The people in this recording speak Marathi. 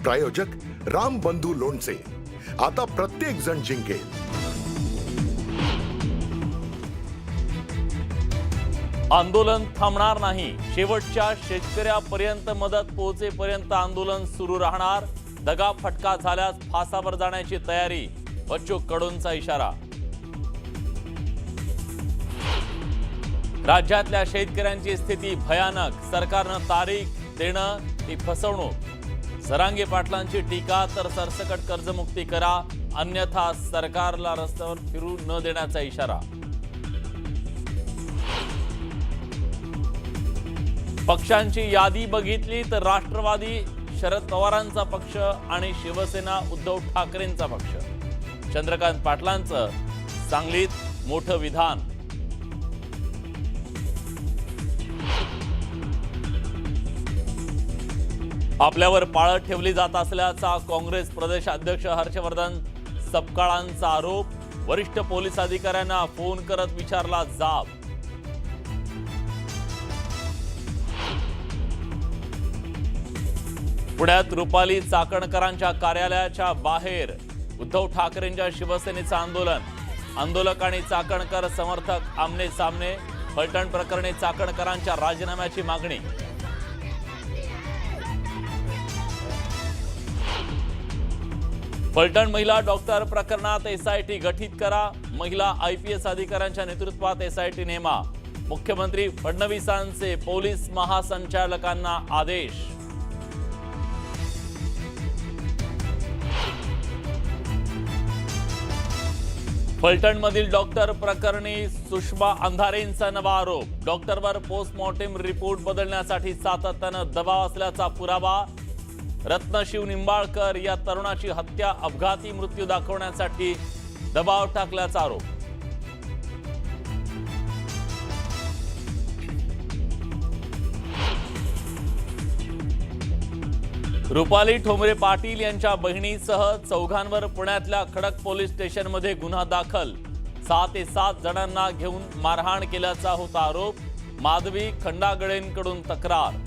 प्रायोजक राम बंधू लोणचे। आता प्रत्येक जण जिंकेल। आंदोलन थांबणार नाही। शेवटच्या शेतकऱ्यापर्यंत मदत पोहोचेपर्यंत आंदोलन सुरू राहणार। दगा फटका झाल्यास फासावर जाण्याची तयारी, बच्चू कडूंचा इशारा। राज्यातल्या शेतकऱ्यांची स्थिती भयानक। सरकारनं तारीख देणं ही फसवणूक। सरांगे पाटलांची टीका, तर सरसकट कर्जमुक्ती करा, अन्यथा सरकारला रस्त्यावर फिरू न देण्याचा इशारा। पक्षांची यादी बघितली तर राष्ट्रवादी शरद पवारांचा पक्ष आणि शिवसेना उद्धव ठाकरेंचा पक्ष। चंद्रकांत पाटलांचं सांगलीत मोठं विधान। आपल्यावर पाळत ठेवली जात असल्याचा काँग्रेस प्रदेशाध्यक्ष हर्षवर्धन सपकाळांचा आरोप। वरिष्ठ पोलीस अधिकाऱ्यांना फोन करत विचारला जाब। पुण्यात रुपाली चाकणकरांच्या कार्यालयाच्या बाहेर उद्धव ठाकरेंच्या शिवसेनेचं आंदोलन। आंदोलक आणि चाकणकर समर्थक आमने सामने। फलटण प्रकरणी चाकणकरांच्या राजीनाम्याची मागणी। फलटण महिला डॉक्टर प्रकरणात एसआयटी गठीत करा। महिला आयपीएस अधिकाऱ्यांच्या नेतृत्वात एसआयटी नेमा। मुख्यमंत्री फडणवीसांचे पोलीस महासंचालकांना आदेश। फलटणमधील डॉक्टर प्रकरणी सुषमा अंधारेंचा नवा आरोप। डॉक्टरवर पोस्टमॉर्टम रिपोर्ट बदलण्यासाठी सातत्यानं दबाव असल्याचा पुरावा। रत्नशिव निंबाळकर या तरुणाची हत्या अपघाती मृत्यू दाखवण्यासाठी दबाव टाकल्याचा आरोप। रुपाली ठोंबरे पाटील यांच्या बहिणीसह चौघांवर पुण्यातल्या खडक पोलीस स्टेशनमध्ये गुन्हा दाखल। 6 ते 7 जणांना घेऊन मारहाण केल्याचा होता आरोप। माधवी खंडागळेंकडून तक्रार।